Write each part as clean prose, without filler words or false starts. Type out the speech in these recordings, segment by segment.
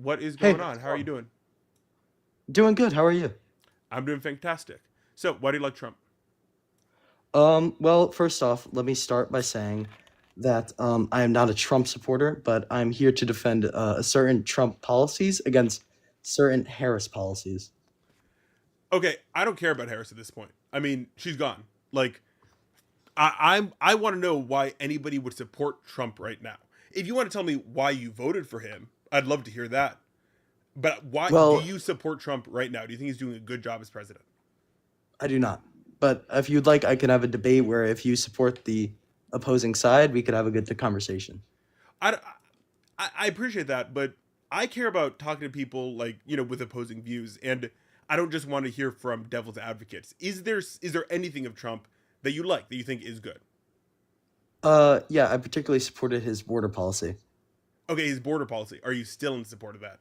What is Hey, going how's on? it How are you going? doing? Doing good. How are you? I'm doing fantastic. So, why do you like Trump? Well, first off, let me start by saying that I am not a Trump supporter, but I'm here to defend certain Trump policies against certain Harris policies. Okay, I don't care about Harris at this point. I mean, she's gone. Like, I want to know why anybody would support Trump right now. If you want to tell me why you voted for him, I'd love to hear that. But why do Well, you support Trump right now? Do you think he's doing a good job as president? I do not. But if you'd like, I can have a debate where if you support the opposing side, we could have a good conversation. I, I appreciate that, but I care about talking to people like with opposing views, and I don't just want to hear from devil's advocates. Is there anything of Trump that you like that you think is good? Yeah, I particularly supported his border policy. Okay, his border policy. Are you still in support of that?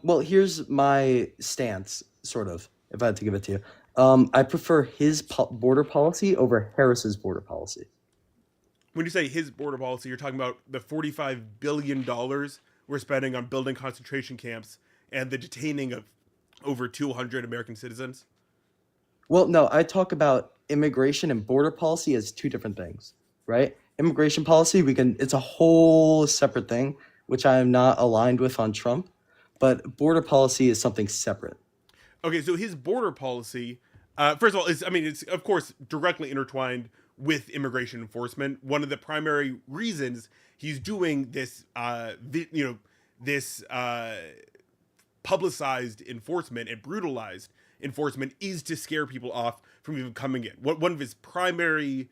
Well, here's my stance, sort of, if I had to give it to you. I prefer his border policy over Harris's border policy. When you say his border policy, you're talking about the $45 billion we're spending on building concentration camps and the detaining of over 200 American citizens. Well, no, I talk about immigration and border policy as two different things, right? Immigration policy, it's a whole separate thing, which I am not aligned with on Trump, but border policy is something separate. Okay, so his border policy, first of all, it's of course directly intertwined with immigration enforcement. One of the primary reasons he's doing this, this publicized enforcement and brutalized enforcement is to scare people off from even coming in. One of his primary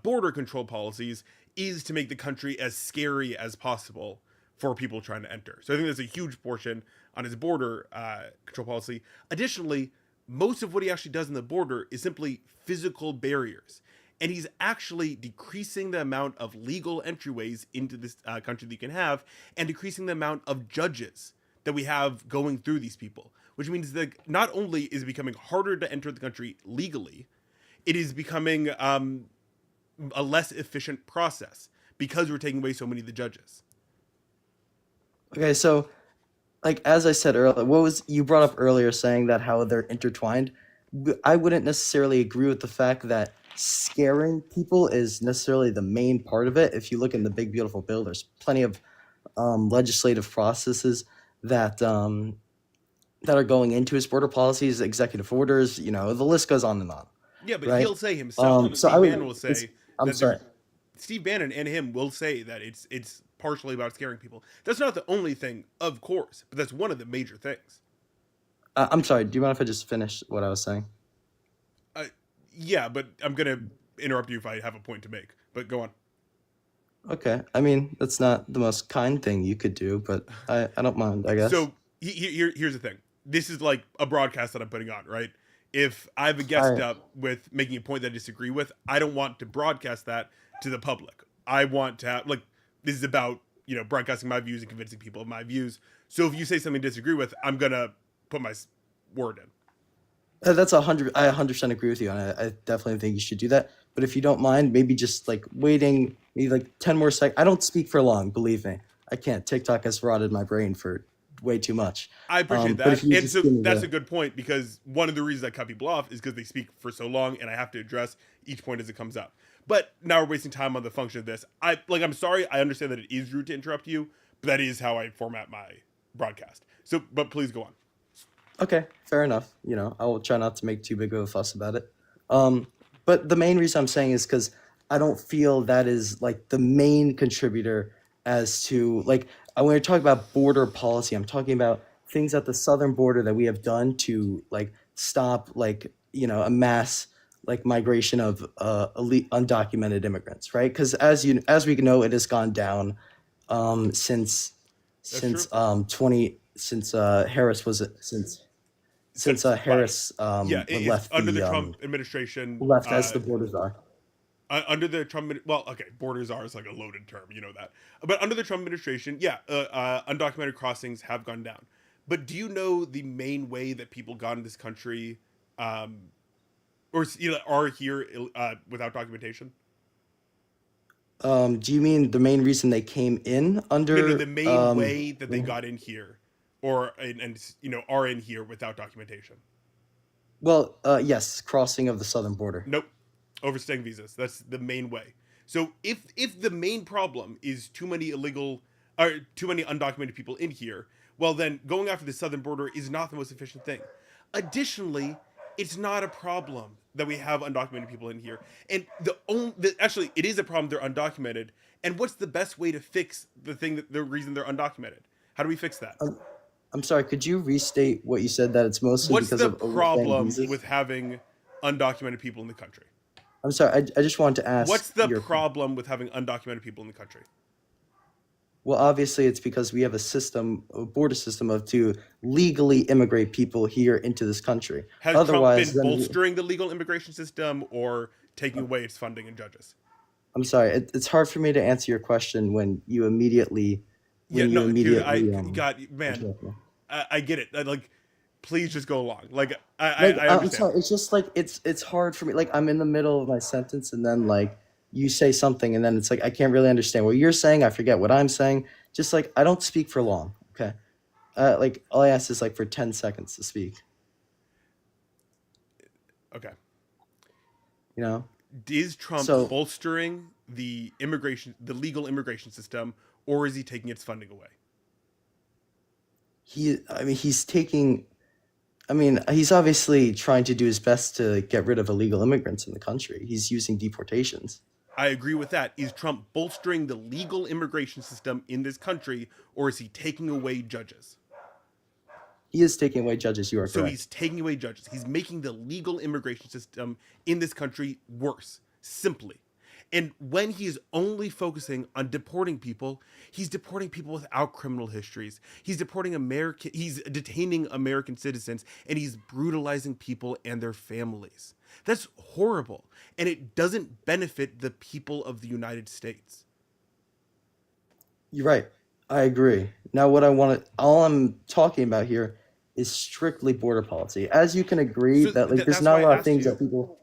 border control policies is to make the country as scary as possible for people trying to enter. So I think there's a huge portion on his border control policy. Additionally, most of what he actually does in the border is simply physical barriers. And he's actually decreasing the amount of legal entryways into this country that you can have and decreasing the amount of judges that we have going through these people, which means that not only is it becoming harder to enter the country legally, it is becoming a less efficient process because we're taking away so many of the judges. Okay, so like as I said earlier, what was you brought up earlier saying that how they're intertwined? I wouldn't necessarily agree with the fact that scaring people is necessarily the main part of it. If you look in the big beautiful bill, there's plenty of legislative processes that that are going into his border policies, executive orders. You know, the list goes on and on, Yeah, but right? he'll say himself. So I Steve would. Bannon will It's. say I'm that sorry. there's Steve Bannon and him will say that it's partially about scaring people. That's not the only thing, of course, but that's one of the major things. I'm sorry. Do you mind if I just finish what I was saying? Uh, yeah, but I'm gonna interrupt you if I have a point to make. But go on. Okay. I mean, that's not the most kind thing you could do, but I don't mind. I guess. So here's the thing. This is like a broadcast that I'm putting on, right? If I have a All guest right. up with making a point that I disagree with, I don't want to broadcast that to the public. I want to have like this is about broadcasting my views and convincing people of my views. So if you say something I disagree with, I'm gonna put my word in. That's 100. I 100% agree with you, and I definitely think you should do that. But if you don't mind, maybe just like waiting, maybe like 10 more seconds. I don't speak for long, believe me. I can't. TikTok has rotted my brain for way too much. I appreciate But if that. you And just so give me that's a the good point because one of the reasons I cut people off is because they speak for so long and I have to address each point as it comes up. But now we're wasting time on the function of this. I'm sorry, I understand that it is rude to interrupt you, but that is how I format my broadcast. So but please go on. okay, fair enough. You know, I will try not to make too big of a fuss about it. Um, but the main reason I'm saying is because I don't feel that is like the main contributor as to like when we're talking about border policy, I'm talking about things at the southern border that we have done to like stop like a mass like migration of elite undocumented immigrants, right? Because as we know, it has gone down since That's true. 20 since Harris was since Since Biden. Harris Yeah, it's left under the Trump administration. left as the borders are. Under the Trump, well, okay, borders are is like a loaded term, you know that. But under the Trump administration, yeah, undocumented crossings have gone down. But do you know the main way that people got in this country, um, or are here without documentation? Do you mean the main reason they came in No, the under main way that they got in here, or and are in here without documentation. well, yes, crossing of the southern border. Nope, overstaying visas. That's the main way. So if the main problem is too many illegal or too many undocumented people in here, well then going after the southern border is not the most efficient thing. Additionally, it's not a problem that we have undocumented people in here, and actually it is a problem they're undocumented. And what's the best way to fix the reason they're undocumented? How do we fix that? I'm, I'm sorry, could you restate what you said, that it's mostly What's because the of overstaying problem with visas? having undocumented people in the country? I'm sorry, I just wanted to ask What's the your. problem with having undocumented people in the country? Well, obviously, it's because we have a system, a border system of to legally immigrate people here into this country. Has Trump Otherwise, been then bolstering the legal immigration system or taking away its funding and judges? I'm sorry. It's hard for me to answer your question Yeah, when you no, dude, I immediately got man, interrupt me. I get it. Like, please just go along. Like, Like I I'm understand. sorry. It's just like it's hard for me. Like I'm in the middle of my sentence, and then like you say something, and then it's like I can't really understand what you're saying. I forget what I'm saying. Just like I don't speak for long. Okay. Like all I ask is like for 10 seconds to speak. Okay, You know. is Trump So bolstering the legal immigration system, or is he taking its funding away? I mean, he's taking. I mean, he's obviously trying to do his best to get rid of illegal immigrants in the country. He's using deportations. I agree with that. Is Trump bolstering the legal immigration system in this country, or is he taking away judges? He is taking away judges. You are So correct. he's taking away judges. He's making the legal immigration system in this country worse, simply. And when he's only focusing on deporting people, he's deporting people without criminal histories. He's detaining American citizens, and he's brutalizing people and their families. That's horrible. And it doesn't benefit the people of the United States. You're right. I agree. Now, all I'm talking about here is strictly border policy. As you can agree So that like there's that's not why a I lot of asked things that you. people.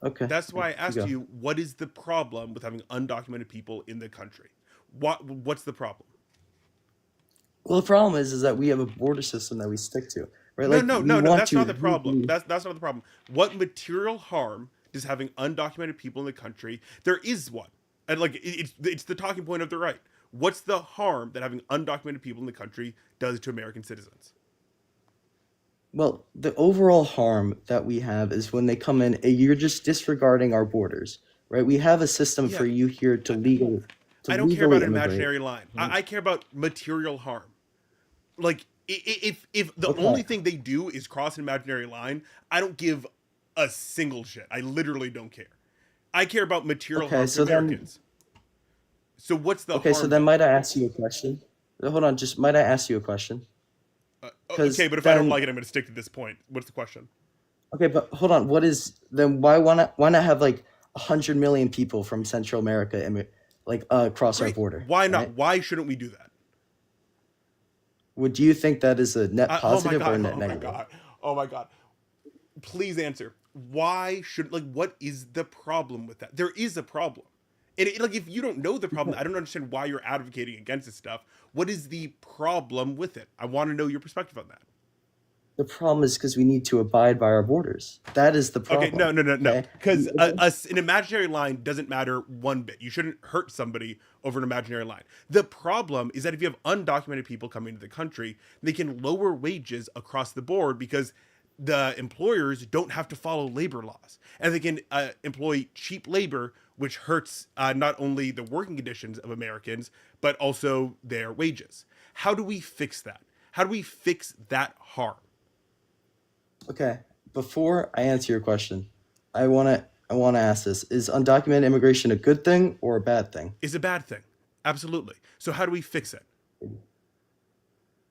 Okay, That's why I you asked go. you, what is the problem with having undocumented people in the country? What's the problem? Well, the problem is that we have a border system that we stick to, right? No, Like no, we no, no. want That's to not the problem. legally. That's not the problem. What material harm does having undocumented people in the country? There is one, and like it's the talking point of the right. What's the harm that having undocumented people in the country does to American citizens? Well, the overall harm that we have is when they come in, you're just disregarding our borders, right? We have a system Yeah, for you here I, to I don't care about legally an immigrate. imaginary line. Right? I care about material harm. Like if the Okay, only thing they do is cross an imaginary line, I don't give a single shit. I literally don't care. I care about material okay. harm to Americans. So what's the So harm then then? might I ask you a question? Hold on, just might I ask you a question? Okay, Because but if I don't then, like it, I'm going to stick to this point. What's the question? okay, but hold on. Why not have like 100 million people from Central America cross our Great. border, Why not? right? Why shouldn't we do that? Would you think that is a net Oh my positive or a god. net Oh my negative? god. Oh my god. Please answer. Why should what is the problem with that? There is a problem. And like if you don't know the problem, I don't understand why you're advocating against this stuff. What is the problem with it? I want to know your perspective on that. The problem is because we need to abide by our borders. That is the Okay, no, problem. no, no, no. Okay. Because an imaginary line doesn't matter one bit. You shouldn't hurt somebody over an imaginary line. The problem is that if you have undocumented people coming into the country, they can lower wages across the board because the employers don't have to follow labor laws. And they can employ cheap labor, which hurts not only the working conditions of Americans, but also their wages. How do we fix that? How do we fix that harm? Okay. Before I answer your question, I wanna ask this: is undocumented immigration a good thing or a bad thing? Is a bad thing. Absolutely. So how do we fix it?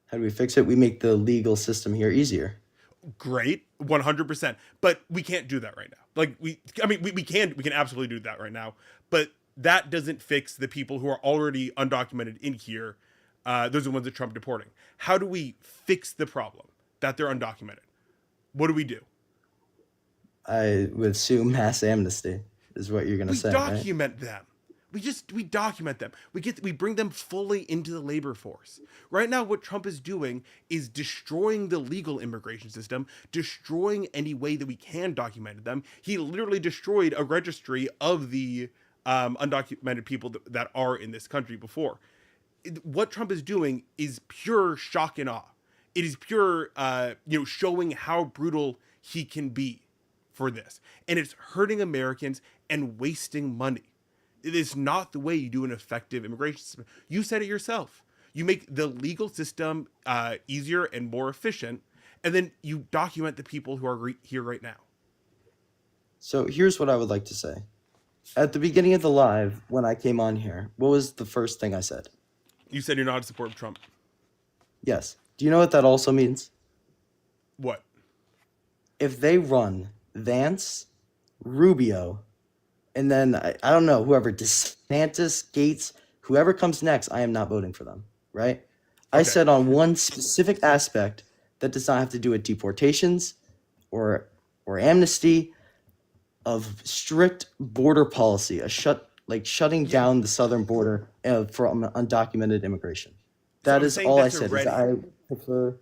How do we fix it? We make the legal system here easier. Great, 100%, but we can't do that right now. We can absolutely do that right now, but that doesn't fix the people who are already undocumented in here. Those are the ones that Trump deporting. How do we fix the problem that they're undocumented? What do we do? I would assume mass amnesty is what you're gonna We say, right? document them. we document them. We bring them fully into the labor force. Right now what Trump is doing is destroying the legal immigration system, destroying any way that we can document them. He literally destroyed a registry of the undocumented people that are in this country before. What Trump is doing is pure shock and awe. It is pure, showing how brutal he can be for this, and it's hurting Americans and wasting money. It is not the way you do an effective immigration system. You said it yourself. You make the legal system easier and more efficient, and then you document the people who are here right now. So here's what I would like to say. At the beginning of the live, when I came on here, what was the first thing I said? You said you're not in support of Trump. Yes. Do you know what that also means? What? If they run Vance, Rubio, and then I don't know, whoever, DeSantis, Gates, whoever comes next, I am not voting for them, right? I Okay. said on one specific aspect that does not have to do with deportations or amnesty, of strict border policy, shutting Yeah. down the southern border for undocumented immigration. So That I'm is saying all I that's a said. Is red. that I prefer. I'm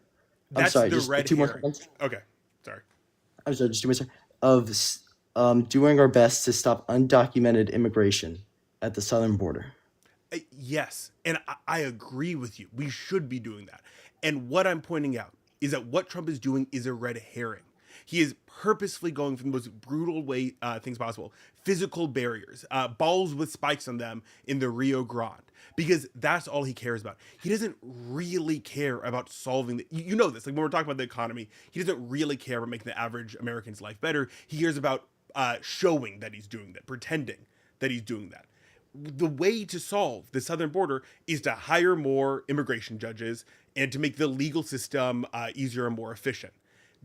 That's sorry, the just red two more herring. seconds. Okay. Sorry. I'm sorry, just 2 more seconds. Doing our best to stop undocumented immigration at the southern border. Yes, and I agree with you. We should be doing that. And what I'm pointing out is that what Trump is doing is a red herring. He is purposefully going for the most brutal way things possible. Physical barriers, balls with spikes on them in the Rio Grande, because that's all he cares about. He doesn't really care about solving you know this. Like when we're talking about the economy, he doesn't really care about making the average American's life better. He cares about showing that he's doing that, pretending that he's doing that. The way to solve the southern border is to hire more immigration judges and to make the legal system easier and more efficient.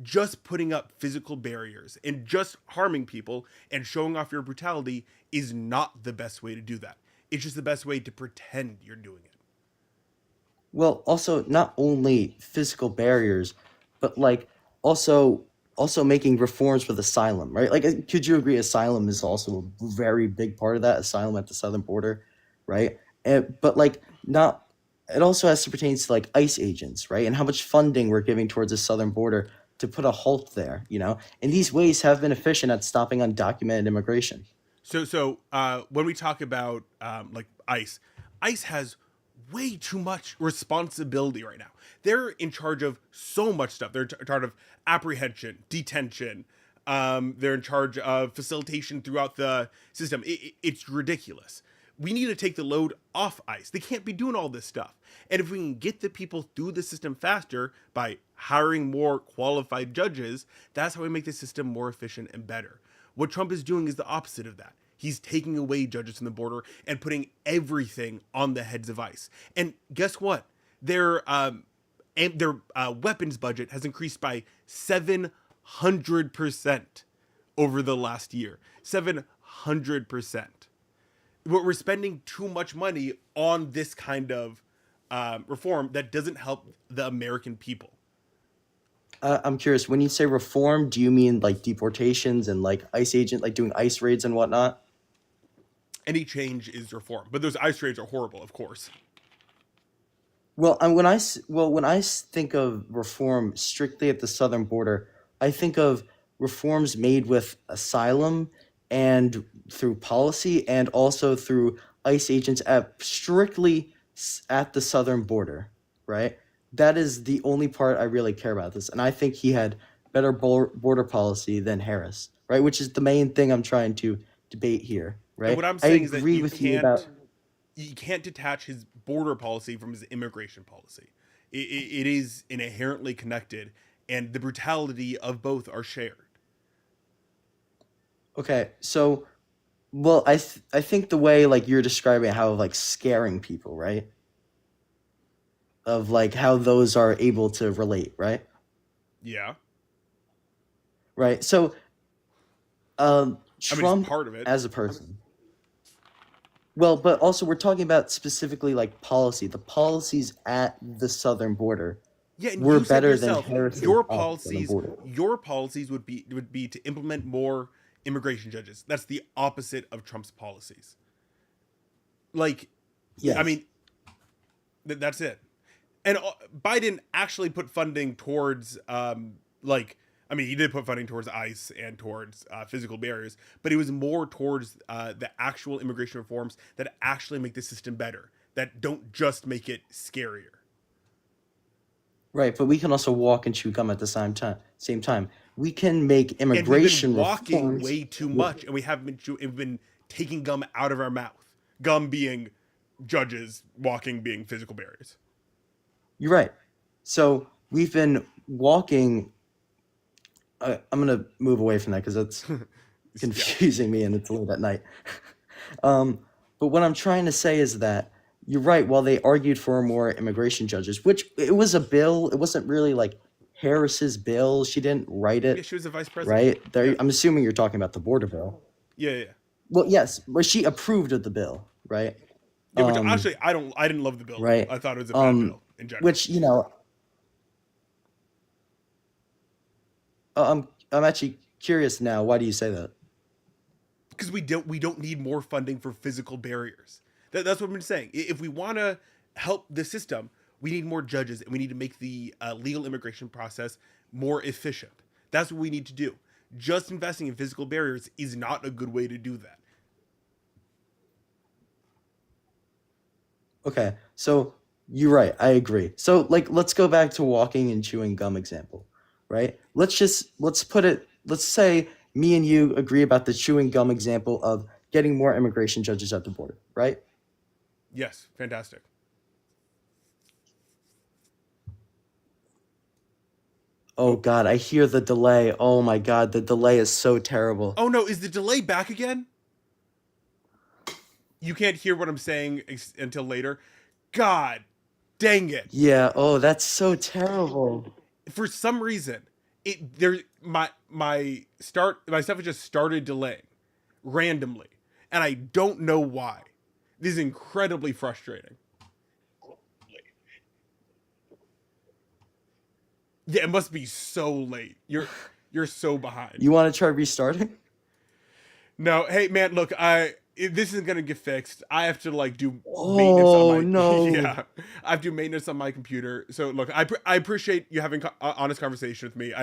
Just putting up physical barriers and just harming people and showing off your brutality is not the best way to do that. It's just the best way to pretend you're doing it. Well, also not only physical barriers, but also making reforms with asylum, right? Could you agree asylum is also a very big part of that, asylum at the southern border, right? But not it also has to pertain to ICE agents, right? And how much funding we're giving towards the southern border to put a halt there, And these ways have been efficient at stopping undocumented immigration. So when we talk about ICE, ICE has way too much responsibility right now. They're in charge of so much stuff. They're in charge of apprehension, detention. They're in charge of facilitation throughout the system. It's ridiculous. We need to take the load off ICE. They can't be doing all this stuff. And if we can get the people through the system faster by hiring more qualified judges, that's how we make the system more efficient and better. What Trump is doing is the opposite of that. He's taking away judges from the border and putting everything on the heads of ICE. And guess what? Their weapons budget has increased by 700% over the last year. 700%. We're spending too much money on this kind of reform that doesn't help the American people. I'm curious, when you say reform, do you mean deportations and ICE agent, doing ICE raids and whatnot? Any change is reform, but those ICE raids are horrible, of course. Well, when I think of reform strictly at the southern border, I think of reforms made with asylum and through policy and also through ICE agents at the southern border, right? That is the only part I really care about this, and I think he had better border policy than Harris, right? Which is the main thing I'm trying to debate here, And right? what I'm I saying is that agree with you about. you can't detach his border policy from his immigration policy. It is inherently connected, and the brutality of both are shared. Okay, so well, I think the way you're describing how scaring people, right? Of how those are able to relate, right? Yeah, Right. So I mean it's Trump part of it. as a person. Well, but also we're talking about specifically policy. The policies at the southern border Yeah, and were you said better than yourself, Harris's your at the southern policies, border. your policies would be to implement more immigration judges. That's the opposite of Trump's policies. Like, I Yes. mean, that's it. And Biden actually put funding towards, like, I mean, he did put funding towards ICE and towards physical barriers, but it was more towards the actual immigration reforms that actually make the system better, that don't just make it scarier. Right, but we can also walk and chew gum at the same time. Same time, we can make And we've been immigration walking reforms. way too w- much, and we haven't we've been taking gum out of our mouth. Gum being judges, walking being physical barriers. You're right. So we've been walking. I'm gonna move away from that because that's Yeah. confusing me, and it's late at night. um, but what I'm trying to say is that you're right. While they argued for more immigration judges, which it was a bill, it wasn't really like Harris's bill. She didn't write Yeah, it, she was the vice president. right? Yeah. I'm assuming you're talking about the border bill. Yeah, yeah. Well, yes, but she approved of the bill, right? Yeah, which Um, actually I didn't love the bill. right. I thought it was a bad bill in general. Which I'm actually curious now. Why do you say that? Because we don't need more funding for physical barriers. That's what I've been saying. If we want to help the system, we need more judges and we need to make the legal immigration process more efficient. That's what we need to do. Just investing in physical barriers is not a good way to do that. Okay, so you're right. I agree. So like, let's go back to walking and chewing gum example, right? Let's put it. Let's say me and you agree about the chewing gum example of getting more immigration judges at the border, right? Yes, fantastic. Oh Oh, God, I hear the delay. Oh my God, the delay is so terrible. oh no, is the delay back again? You can't hear what I'm saying until later. God, dang it. Yeah. Oh, that's so terrible. For some reason, it there my stuff just started delaying randomly, and I don't know why. This is incredibly frustrating. Yeah, it must be so late. You're so behind. You want to try restarting? No, hey man, look, this isn't gonna get fixed. I have to like do maintenance on Oh my no. yeah. I have to do maintenance on my computer. So look, I appreciate you having honest conversation with me.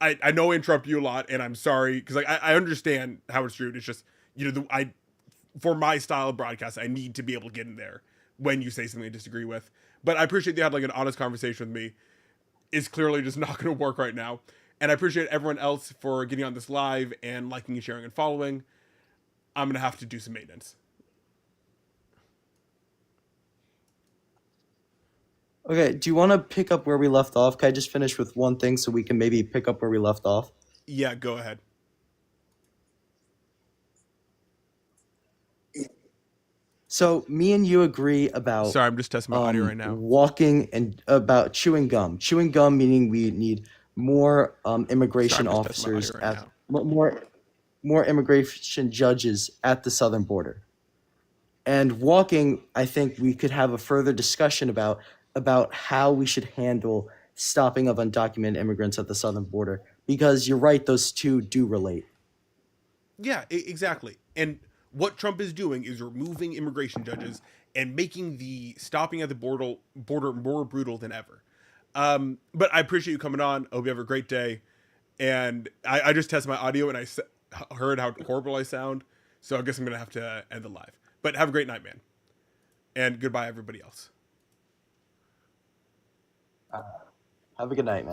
I know I interrupt you a lot, and I'm sorry because like I understand how it's rude. It's just I for my style of broadcast, I need to be able to get in there when you say something I disagree with. But I appreciate you had like an honest conversation with me. It's clearly just not going to work right now. And I appreciate everyone else for getting on this live and liking and sharing and following. I'm gonna have to do some maintenance. Okay, do you want to pick up where we left off? Can I just finish with one thing so we can maybe pick up where we left off? Yeah, go ahead. So me and you agree about Sorry, I'm just testing my audio right now. walking and about chewing gum. Chewing gum meaning we need more Sorry, immigration I'm just testing my officers audio right at now. more immigration judges at the southern border. And walking, I think we could have a further discussion about how we should handle stopping of undocumented immigrants at the southern border because you're right, those two do relate. Yeah, exactly. And what Trump is doing is removing immigration judges and making the stopping at the border more brutal than ever. But I appreciate you coming on. I hope you have a great day. And I just tested my audio and heard how horrible I sound. So I guess I'm going to have to end the live. But have a great night, man. And goodbye, everybody else. Have a good night, man.